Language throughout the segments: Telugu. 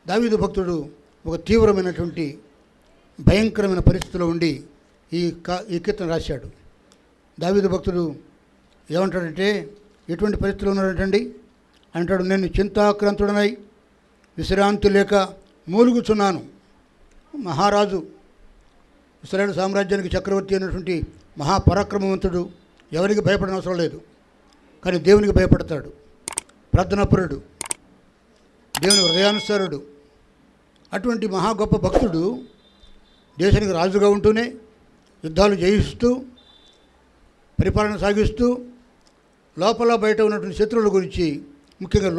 దావీదు భక్తుడు ఒక తీవ్రమైనటువంటి భయంకరమైన పరిస్థితిలో ఉండి ఈ కీర్తన రాశాడు. దావీదు భక్తుడు ఏమంటాడంటే, ఎటువంటి పరిస్థితిలో ఉన్నాడంటండి అంటాడు, నేను చింతాక్రాంతుడనై విశ్రాంతి లేక మూలుగుచున్నాను. మహారాజు, ఇశ్రాయేలు సామ్రాజ్యానికి చక్రవర్తి అయినటువంటి మహాపరాక్రమవంతుడు, ఎవరికి భయపడని అవసరం లేదు, కానీ దేవునికి భయపడతాడు. ప్రార్థనాపరుడు, దేవుని హృదయానుసారుడు. అటువంటి మహా గొప్ప భక్తుడు దేశానికి రాజుగా ఉంటూనే యుద్ధాలు జయిస్తూ పరిపాలన సాగిస్తూ లోపల బయట ఉన్నటువంటి శత్రువుల గురించి, ముఖ్యంగా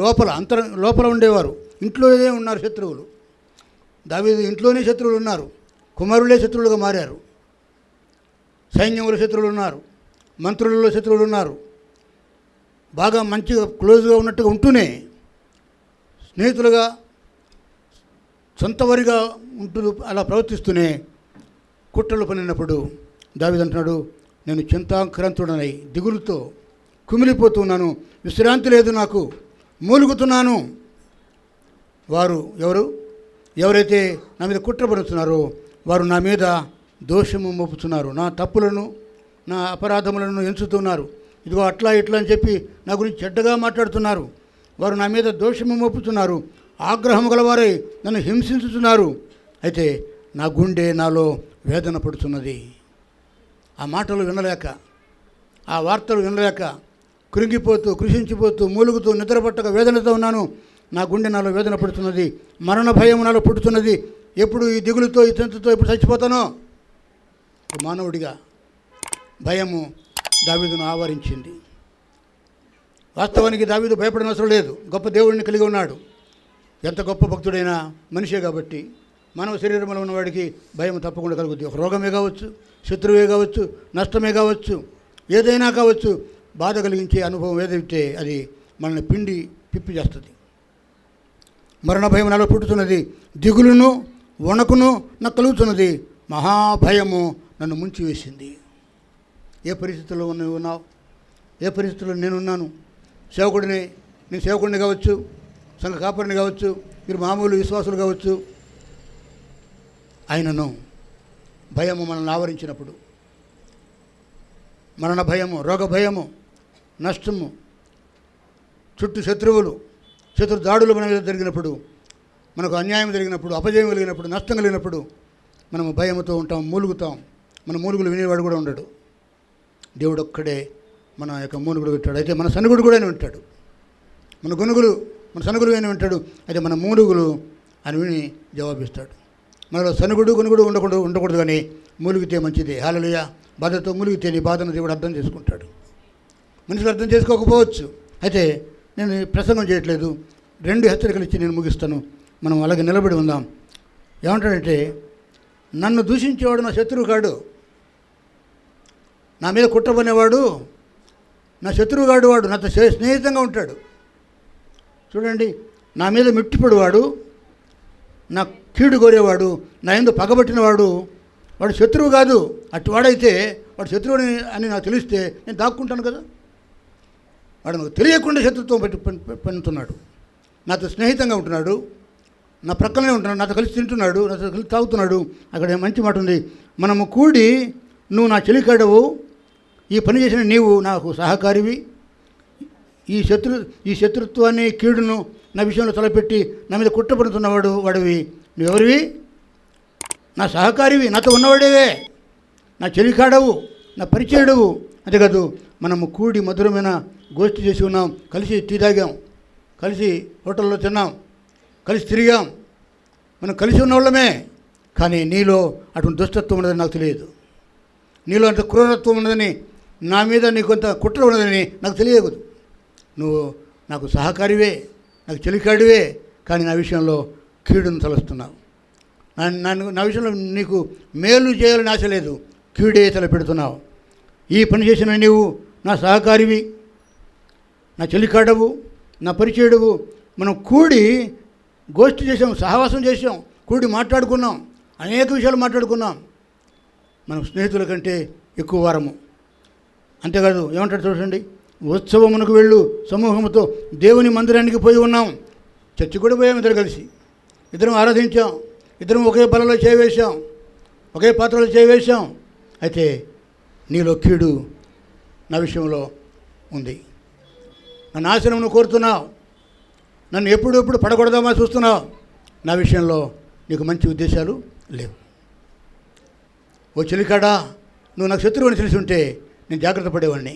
లోపల ఉండేవారు, ఇంట్లోనే ఉన్నారు శత్రువులు. దావీదు ఇంట్లోనే శత్రువులు ఉన్నారు, కుమారులే శత్రువులుగా మారారు, సైన్యంలో శత్రువులు ఉన్నారు, మంత్రులలో శత్రువులు ఉన్నారు. బాగా మంచిగా క్లోజ్గా ఉన్నట్టుగా ఉంటూనే స్నేహితులుగా సొంతవారిగా ఉంటూ అలా ప్రవర్తిస్తూనే కుట్రలు పనినప్పుడు దావీదు అంటున్నాడు, నేను చింతాక్రాంతుడనై దిగులుతో కుమిలిపోతున్నాను, విశ్రాంతి లేదు నాకు, మూలుగుతున్నాను. వారు ఎవరైతే నా మీద కుట్ర పడుతున్నారో వారు నా మీద దోషము మోపుతున్నారు, నా తప్పులను నా అపరాధములను ఎంచుతున్నారు. ఇదిగో అట్లా ఇట్లా అని చెప్పి నా గురించి చెడ్డగా మాట్లాడుతున్నారు. వారు నా మీద దోషము మోపుతున్నారు, ఆగ్రహం గలవారై నన్ను హింసించుతున్నారు. అయితే నా గుండె నాలో వేదన పడుతున్నది. ఆ మాటలు వినలేక, ఆ వార్తలు వినలేక కృంగిపోతూ కృషించిపోతూ మూలుగుతూ నిద్రపట్టక వేదనతో ఉన్నాను. నా గుండె నాలో వేదన పడుతున్నది, మరణ భయం నాలో పుట్టుతున్నది. ఎప్పుడు ఈ దిగులుతో ఈ చింతతో ఎప్పుడు చచ్చిపోతానో. మానవుడిగా భయము దావీదును ఆవరించింది. వాస్తవానికి దావీదు భయపడిన అవసరం లేదు, గొప్ప దేవుడిని కలిగి ఉన్నాడు. ఎంత గొప్ప భక్తుడైనా మనిషే కాబట్టి మానవ శరీరంలో ఉన్నవాడికి భయం తప్పకుండా కలుగుతుంది. ఒక రోగమే కావచ్చు, శత్రువే కావచ్చు, నష్టమే కావచ్చు, ఏదైనా కావచ్చు, బాధ కలిగించే అనుభవం ఏదైతే అది మనల్ని పిండి పిప్పి చేస్తుంది. మరణ భయం నాలో పుట్టుతున్నది, దిగులును వణకును నాకు కలుగుతున్నది, మహాభయము నన్ను ముంచివేసింది. ఏ పరిస్థితుల్లో ఉన్నావు? ఏ పరిస్థితుల్లో నేనున్నాను? నేను సేవకుడిని కావచ్చు, సంఘ కాపరిని కావచ్చు, మీరు మామూలు విశ్వాసులు కావచ్చు. ఆయనను భయము మనల్ని ఆవరించినప్పుడు, మరణ భయము, రోగ భయము, నష్టము, చుట్టూ శత్రు దాడులు మన మీద జరిగినప్పుడు, మనకు అన్యాయం జరిగినప్పుడు, అపజయం కలిగినప్పుడు, నష్టం కలిగినప్పుడు మనము భయముతో ఉంటాం, మూలుగుతాం. మన మూలుగులు వినేవాడు కూడా ఉండడు. దేవుడు ఒక్కడే మన యొక్క మూలుగుడు వింటాడు. అయితే మన సనుగుడు కూడా ఆయన వింటాడు. మన సనుగులు ఆయన వింటాడు. అయితే మన మూలుగులు ఆయన విని జవాబిస్తాడు. మనలో సనుగుడు గునుగుడు ఉండకూడదు, కానీ మూలిగితే మంచిది. హల్లెలూయా. బాధతో మూలిగితే నీ బాధను దేవుడు అర్థం చేసుకుంటాడు. మనుషులు అర్థం చేసుకోకపోవచ్చు. అయితే నేను ప్రసంగం చేయట్లేదు, 2 హెచ్చరికలు ఇచ్చి నేను ముగిస్తాను. మనం అలాగే నిలబడి ఉందాం. ఏమంటాడంటే, నన్ను దూషించేవాడు నా శత్రువు కాడు, నా మీద కుట్రపనేవాడు నా శత్రువు కాడు, వాడు నాతో స్నేహితంగా ఉంటాడు. చూడండి, నా మీద మెట్టిపడివాడు, నా కీడు కోరేవాడు, నా యందు పగబట్టినవాడు, వాడు శత్రువు కాదు. అటు వాడైతే వాడు శత్రువు అని నాకు తెలిస్తే నేను దాక్కుంటాను కదా. వాడు నాకు తెలియకుండా శత్రుత్వం పన్నుతున్నాడు, నాతో స్నేహితంగా ఉంటున్నాడు, నా ప్రక్కనే ఉంటున్నాడు, నాతో కలిసి తింటున్నాడు, నాతో కలిసి తాగుతున్నాడు. అక్కడ మంచి మాట ఉంది, మనము కూడి నువ్వు నా చెలికాడవు, ఈ పని చేసిన నీవు నాకు సహకారివి, ఈ శత్రుత్వాన్ని కీడును నా విషయంలో తలపెట్టి నా మీద వాడివి నువ్వెవరివి? నా సహకారివి, నాతో ఉన్నవాడేవే, నా చెలికాడవు, నా పరిచయుడవు. అంతేకాదు, మనము కూడి మధురమైన గోష్ఠి చేసి ఉన్నాం, కలిసి టీ తాగాం, కలిసి హోటల్లో తిన్నాం, కలిసి తిరిగాం, మనం కలిసి ఉన్నవాళ్ళమే. కానీ నీలో అటువంటి దుష్టత్వం ఉన్నదని నాకు తెలియదు, నీలో అంత క్రూరత్వం ఉన్నదని, నా మీద నీకొంత కుట్ర ఉన్నదని నాకు తెలియదు. నువ్వు నాకు సహకారివే, నాకు చెలికాడివే, కానీ నా విషయంలో కీడును తలుస్తున్నావు. నా విషయంలో నీకు మేలు చేయాలని ఆశ లేదు, కీడే తలపెడుతున్నావు. ఈ పని చేసిన నీవు నా సహకారివి, నా చెలికాడవు, నా పరిచయుడవు. మనం కూడి గోష్ఠి చేసాం, సహవాసం చేసాం, కూడి మాట్లాడుకున్నాం, అనేక విషయాలు మాట్లాడుకున్నాం. మనం స్నేహితుల కంటే ఎక్కువ వారము. అంతేకాదు, ఏమంటాడు చూడండి, ఉత్సవమునకు వెళ్ళు సమూహముతో దేవుని మందిరానికి పోయి ఉన్నాం. చర్చి కూడా పోయాము ఇద్దరు కలిసి, ఇద్దరం ఆరాధించాం, ఇద్దరం ఒకే బలలో చేయవేశాం, ఒకే పాత్రలో చేయవేశాం. అయితే నీలో కీడు నా విషయంలో ఉంది. నా నాశనం నువ్వు కోరుతున్నావు, నన్ను ఎప్పుడెప్పుడు పడగొడదామా చూస్తున్నావు. నా విషయంలో నీకు మంచి ఉద్దేశాలు లేవు. ఓ చెలికాడా, నువ్వు నాకు శత్రువు అని తెలిసి ఉంటే నేను జాగ్రత్త పడేవాడిని,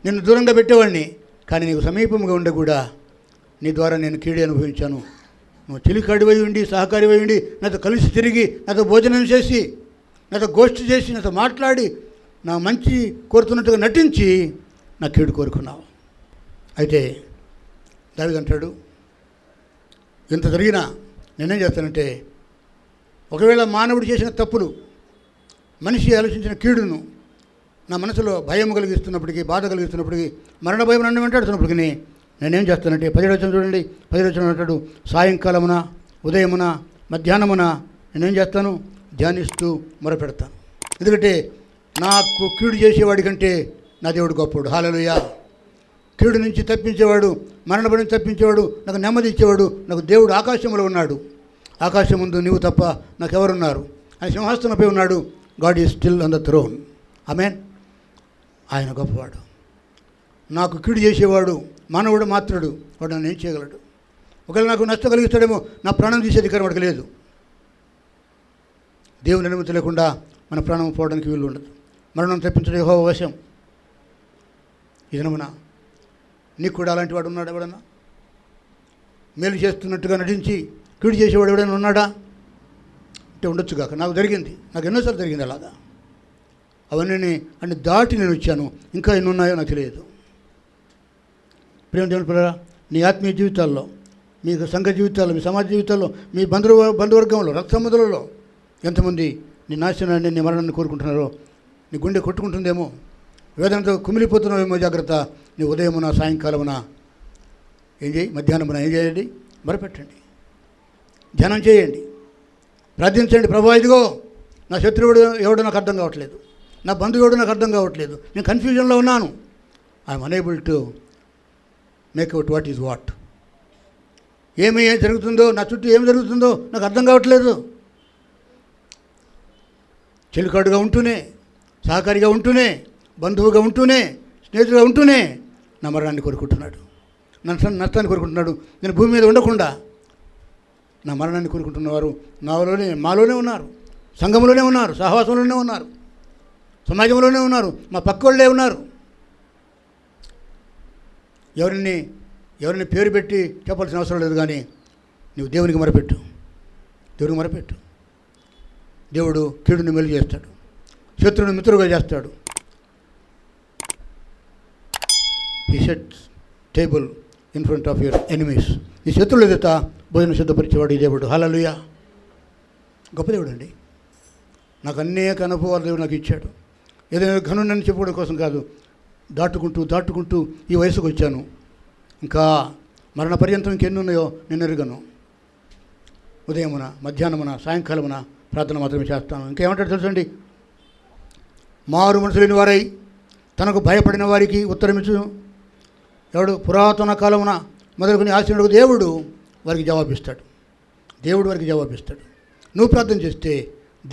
నిన్ను దూరంగా పెట్టేవాడిని. కానీ నీకు సమీపంగా ఉండే కూడా నీ ద్వారా నేను కీడే అనుభవించాను. నువ్వు చెలికాడివై ఉండి, సహకారివై ఉండి, నాతో కలిసి తిరిగి, నాతో భోజనం చేసి, నాతో గోష్ఠి చేసి, నాతో మాట్లాడి, నా మంచి కోరుతున్నట్టుగా నటించి నా కీడు కోరుకున్నావు. అయితే దావీదు అంటాడు, ఇంత జరిగినా నేనేం చేస్తానంటే, ఒకవేళ మానవుడు చేసిన తప్పులు, మనిషి ఆలోచించిన కీడును నా మనసులో భయం కలిగిస్తున్నప్పటికీ, బాధ కలిగిస్తున్నప్పటికీ, మరణ భయం నన్ను వెంటాడుతున్నప్పటికీ నేనేం చేస్తానంటే, 10వ వచనం చూడండి, 10వ వచనం అంటాడు, సాయంకాలమున, ఉదయమున, మధ్యాహ్నమున నేనేం చేస్తాను, ధ్యానిస్తూ మొరపెడతాను. ఎందుకంటే నాకు కీడు చేసేవాడి కంటే నా దేవుడు గొప్పవాడు. హల్లెలూయా. కీడు నుంచి తప్పించేవాడు, మరణ భయం తప్పించేవాడు, నాకు నెమ్మది ఇచ్చేవాడు, నాకు దేవుడు ఆకాశంలో ఉన్నాడు. ఆకాశం ముందు నీవు తప్ప నాకెవరున్నారు? ఆయన సింహాసనంపై ఉన్నాడు. God is still on the throne. Amen. ఆయన గొప్పవాడు. నాకు కీడు చేసేవాడు మానవుడు మాత్రుడు, వాడు నన్ను ఏం చేయగలడు? ఒకవేళ నాకు నష్టం కలిగిస్తాడేమో, నా ప్రాణం తీసే అధికారం వాడికి లేదు. దేవుని అనుమతి లేకుండా మన ప్రాణం పోవడానికి వీలు ఉండదు. మరణం తప్పించడం యెహోవా వశం. ఈ దినమున నీకు కూడా అలాంటి వాడు ఉన్నాడు? ఎవడన్నా మేలు చేస్తున్నట్టుగా నటించి కీడు చేసేవాడు ఎవడైనా ఉన్నాడా అంటే ఉండొచ్చు కాక. నాకు జరిగింది, నాకు ఎన్నోసార్లు జరిగింది అలాగా. అవన్నీ అన్ని దాటి నేను వచ్చాను. ఇంకా ఎన్ని ఉన్నాయో నాకు తెలియదు. ప్రేమ దేవుని పిల్లరా, నీ ఆత్మీయ జీవితాల్లో, మీ సంఘ జీవితాల్లో, మీ సమాజ జీవితాల్లో, మీ బంధువర్గంలో, రక్త సంబంధులలో ఎంతమంది నీ నాశనాన్ని, నీ మరణాన్ని కోరుకుంటున్నారో? నీ గుండె కొట్టుకుంటుందేమో, వేదనతో కుమిలిపోతున్నావేమో. జాగ్రత్త. నీ ఉదయమున, సాయంకాలమున ఏం చేయి, మధ్యాహ్నమున ఏం చేయండి, మొరపెట్టండి, ధ్యానం చేయండి, ప్రార్థించండి. ప్రభువా, ఇదిగో నా శత్రువుడు ఎవడో నాకు అర్థం కావట్లేదు, నా బంధువుడు నాకు అర్థం కావట్లేదు, నేను కన్ఫ్యూజన్లో ఉన్నాను. I'm unable to make out what is what. ఏం జరుగుతుందో, నా చుట్టూ ఏం జరుగుతుందో నాకు అర్థం కావట్లేదు. చెలికాడుగా ఉంటూనే, సహకారిగా ఉంటూనే, బంధువుగా ఉంటూనే, స్నేహితుడిగా ఉంటూనే నా మరణాన్ని కోరుకుంటున్నాడు, నష్టాన్ని కోరుకుంటున్నాడు. నేను భూమి మీద ఉండకుండా నా మరణాన్ని కోరుకుంటున్నవారు మాలోనే ఉన్నారు, సంఘంలోనే ఉన్నారు, సహవాసంలోనే ఉన్నారు, సమాజంలోనే ఉన్నారు, మా పక్క వాళ్ళే ఉన్నారు. ఎవరిని పేరు పెట్టి చెప్పాల్సిన అవసరం లేదు. కానీ నువ్వు దేవునికి మొరపెట్టు, దేవునికి మొరపెట్టు. దేవుడు కీడుని మెలుగు చేస్తాడు, శత్రువుని మిత్రుడుగా చేస్తాడు. He sets table in front of your enemies. ఈ శత్రువుల ఎదుట భోజనం సిద్ధపరిచేవాడు ఈ దేవుడు. హల్లెలూయా. గొప్ప దేవుడు అండి. నాకు అనేక అనుభవాలు దేవుడు నాకు ఇచ్చాడు. ఏదైనా ఘనుని చెప్పుకోవడం కోసం కాదు. దాటుకుంటూ ఈ వయసుకు వచ్చాను. ఇంకా మరణ పర్యంతం ఇంకెన్ని ఉన్నాయో నేను ఎరుగను. ఉదయమున, మధ్యాహ్నమున, సాయంకాలమున ప్రార్థన మాత్రమే చేస్తాను. ఇంకేమంటాడు తెలుసండి? మారు మనసు లేని వారై తనకు భయపడిన వారికి ఉత్తరమిచ్చు ఎవడు పురాతన కాలమున మొదలుకొని ఆశీనుడు దేవుడు వారికి జవాబిస్తాడు. దేవుడు వారికి జవాబిస్తాడు. నువ్వు ప్రార్థన చేస్తే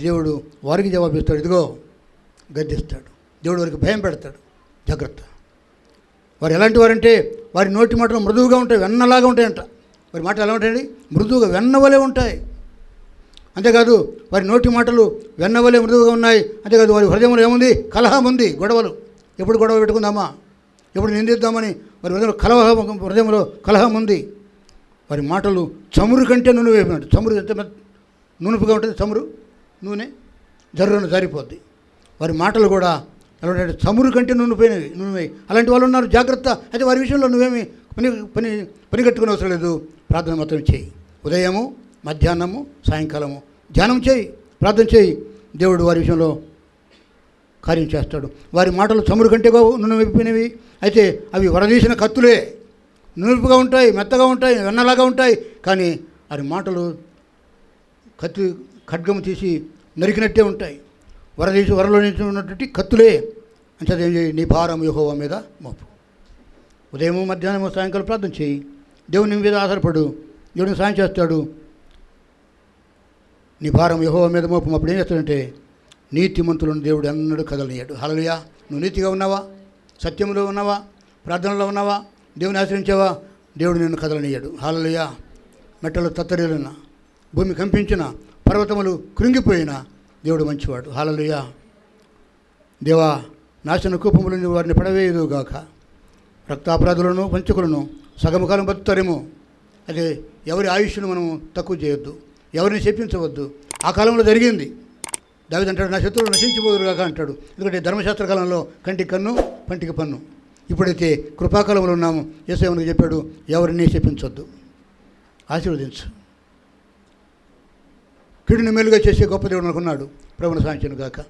దేవుడు వారికి జవాబిస్తాడు. ఇదిగో గద్దిస్తాడు. దేవుడు వారికి భయం పెడతాడు. జాగ్రత్త. వారు ఎలాంటి వారంటే వారి నోటి మాటలు మృదువుగా ఉంటాయి, వెన్నలాగా ఉంటాయంట. వారి మాటలు ఎలా ఉంటాయండి? మృదువుగా, వెన్నవలే ఉంటాయి. అంతేకాదు వారి నోటి మాటలు వెన్నవలే మృదువుగా ఉన్నాయి. అంతేకాదు వారి హృదయంలో ఏముంది? కలహం ఉంది, గొడవలు. ఎప్పుడు గొడవ పెట్టుకుందామా, ఎప్పుడు నిందిద్దామని వారి హృదయంలో కలహం ఉంది. వారి మాటలు చమురు కంటే నూనె వేపినట్టు. చమురు ఎంత నూనెపుగా ఉంటుంది, చమురు నూనె జర్రున జారిపోద్ది. వారి మాటలు కూడా ఎలా ఉంటాయంటే చమురు కంటే నూనె. అలాంటి వాళ్ళు ఉన్నారు. జాగ్రత్త. అయితే వారి విషయంలో నువ్వేమి పని కట్టుకునే అవసరం లేదు. ప్రార్థన మాత్రం చేయి. ఉదయము, మధ్యాహ్నము, సాయంకాలము ధ్యానం చేయి, ప్రార్థన చేయి. దేవుడు వారి విషయంలో కార్యం చేస్తాడు. వారి మాటలు చమురు కంటే నూనె వైపోయినవి. అయితే అవి వరదీసిన కత్తులే. నూనెపుగా ఉంటాయి, మెత్తగా ఉంటాయి, వెన్నలాగా ఉంటాయి. కానీ వారి మాటలు ఖడ్గము తీసి నరికినట్టే ఉంటాయి. వరలో నుంచి ఉన్నటువంటి కత్తులే. అంటే ఏం చేయి? నీ భారం యెహోవా మీద మోపు. ఉదయము, మధ్యాహ్నము, సాయంకాలం ప్రార్థన చేయి. దేవుని మీద ఆధారపడు. దేవుడిని సాయం చేస్తాడు. నీ భారం యెహోవా మీద మోపం. అప్పుడు ఏం చేస్తాడంటే నీతిమంతులను దేవుడు ఎన్నడూ కదలనీయడు. హల్లెలూయా. నువ్వు నీతిగా ఉన్నావా? సత్యంలో ఉన్నావా? ప్రార్థనలో ఉన్నావా? దేవుని ఆశ్రయించావా? దేవుడు నిన్ను కదలనీయడు. హల్లెలూయా. మెట్టలు తత్తరిల్లిన, భూమి కంపించిన, పర్వతములు కృంగిపోయిన దేవుడు మంచివాడు. హల్లెలూయా. దేవా, నాశన కూపములను వారిని పడవేయదుగాక. రక్తాపరాధులను పంచకులను సగము కాలం బతుకుతారేమో. అదే ఎవరి ఆయుష్ను మనం తక్కువ చేయొద్దు, ఎవరిని చెప్పించవద్దు. ఆ కాలంలో జరిగింది. దావీదు అంటాడు, నా శత్రువులు నశించిపోదురుగాక అంటాడు. ఎందుకంటే ధర్మశాస్త్ర కాలంలో కంటికి కన్ను, పంటికి పన్ను. ఇప్పుడైతే కృపాకాలంలో ఉన్నాము. యేసయ్య మనకు చెప్పాడు, ఎవరిని చెప్పించొద్దు, ఆశీర్వదించు. కీడుని మేలుగా చేసే గొప్ప దేవుడు మనకున్నాడు. ప్రభువును సాధించును గాక.